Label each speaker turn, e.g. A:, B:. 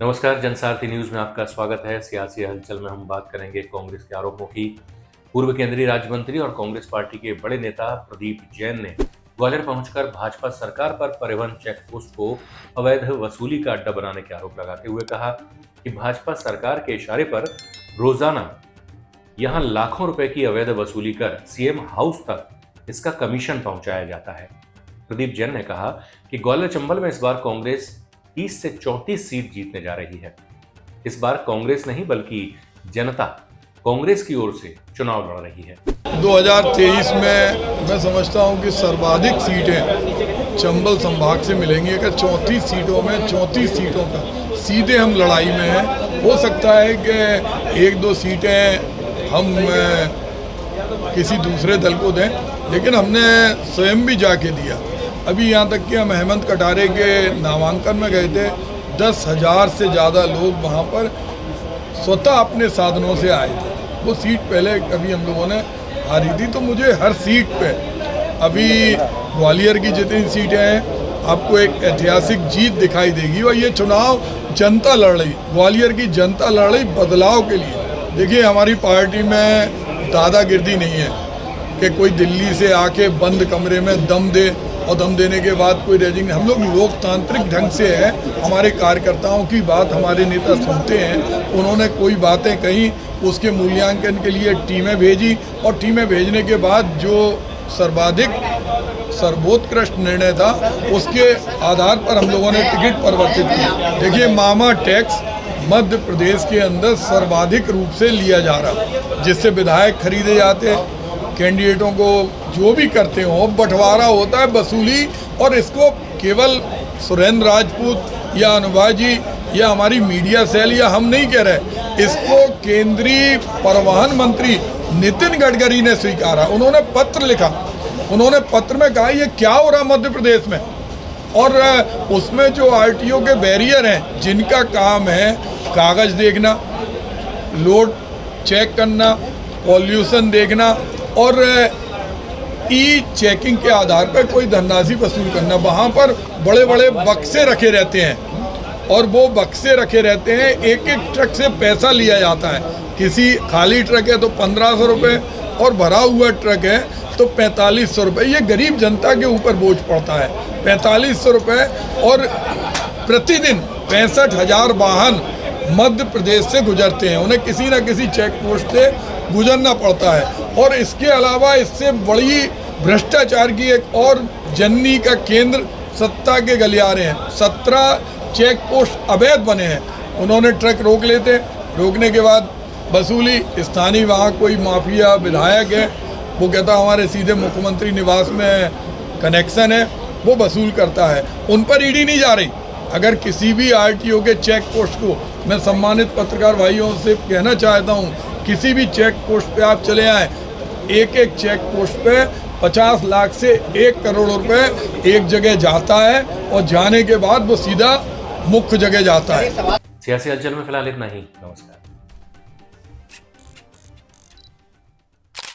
A: नमस्कार, जनसारथी न्यूज में आपका स्वागत है। सियासी हलचल में हम बात करेंगे कांग्रेस के आरोपों की। पूर्व केंद्रीय राज्य मंत्री और कांग्रेस पार्टी के बड़े नेता प्रदीप जैन ने ग्वालियर पहुंचकर भाजपा सरकार पर परिवहन चेक पोस्ट को अवैध वसूली का अड्डा बनाने के आरोप लगाते हुए कहा कि भाजपा सरकार के इशारे पर रोजाना यहां लाखों रुपए की अवैध वसूली कर सीएम हाउस तक इसका कमीशन पहुंचाया जाता है। प्रदीप जैन ने कहा कि ग्वालियर चंबल में इस बार कांग्रेस 30 से 34 सीट जीतने जा रही है। इस बार कांग्रेस नहीं बल्कि जनता कांग्रेस की ओर से चुनाव लड़ रही है।
B: 2023 में मैं समझता हूं कि सर्वाधिक सीटें चंबल संभाग से मिलेंगी। अगर 34 सीटों में 34 सीटों का सीधे हम लड़ाई में हैं। हो सकता है कि एक दो सीटें हम किसी दूसरे दल को दें, लेकिन हमने स्वयं भी जाके दिया। अभी यहाँ तक कि हम हेमंत कटारे के नामांकन में गए थे, 10,000 से ज़्यादा लोग वहाँ पर स्वतः अपने साधनों से आए थे। वो सीट पहले कभी हम लोगों ने हारी थी, तो मुझे हर सीट पे अभी ग्वालियर की जितनी सीटें हैं आपको एक ऐतिहासिक जीत दिखाई देगी। और ये चुनाव जनता लड़ रही, ग्वालियर की जनता लड़ रही बदलाव के लिए। देखिए, हमारी पार्टी में दादागिर्दी नहीं है कि कोई दिल्ली से आके बंद कमरे में दम दे और दम देने के बाद कोई रेजिंग। हम लोग लोकतांत्रिक ढंग से है, हमारे कार्यकर्ताओं की बात हमारे नेता सुनते हैं। उन्होंने कोई बातें कही, उसके मूल्यांकन के लिए टीमें भेजी और टीमें भेजने के बाद जो सर्वोत्कृष्ट निर्णय था उसके आधार पर हम लोगों ने टिकट परिवर्तित की। देखिए, मामा टैक्स मध्य प्रदेश के अंदर सर्वाधिक रूप से लिया जा रहा, जिससे विधायक खरीदे जाते, कैंडिडेटों को जो भी करते हो बंटवारा होता है, वसूली। और इसको केवल सुरेंद्र राजपूत या अनुभाजी या हमारी मीडिया सेल या हम नहीं कह रहे, इसको केंद्रीय परिवहन मंत्री नितिन गडकरी ने स्वीकारा। उन्होंने पत्र लिखा, उन्होंने पत्र में कहा ये क्या हो रहा मध्य प्रदेश में। और उसमें जो आरटीओ के बैरियर हैं, जिनका काम है कागज देखना, लोड चेक करना, पॉल्यूशन देखना और ई चेकिंग के आधार पर कोई धनराशि वसूल करना, वहाँ पर बड़े बड़े बक्से रखे रहते हैं। और वो बक्से रखे रहते हैं, एक एक ट्रक से पैसा लिया जाता है। किसी खाली ट्रक है तो 1500 रुपये और भरा हुआ ट्रक है तो 4500 रुपये। ये गरीब जनता के ऊपर बोझ पड़ता है, 4500 रुपये। और प्रतिदिन 65,000 वाहन मध्य प्रदेश से गुजरते हैं, उन्हें किसी न किसी चेक पोस्ट से गुजरना पड़ता है। और इसके अलावा इससे बड़ी भ्रष्टाचार की एक और जननी का केंद्र सत्ता के गलियारे हैं। 17 चेक पोस्ट अवैध बने हैं। उन्होंने ट्रक रोक लेते, रोकने के बाद वसूली, स्थानीय वहाँ कोई माफिया विधायक है, वो कहता हमारे सीधे मुख्यमंत्री निवास में कनेक्शन है, वो वसूल करता है। उन पर ईडी नहीं जा रही। अगर किसी भी आरटीओ के चेक पोस्ट को, मैं सम्मानित पत्रकार भाइयों से कहना चाहता हूँ, किसी भी चेक पोस्ट पे आप चले आए, एक एक चेक पोस्ट पे 50 लाख से 1 करोड़ रुपए एक जगह जाता है और जाने के बाद वो सीधा मुख्य जगह जाता है।
A: सियासी हलचल में फिलहाल इतना ही। नमस्कार।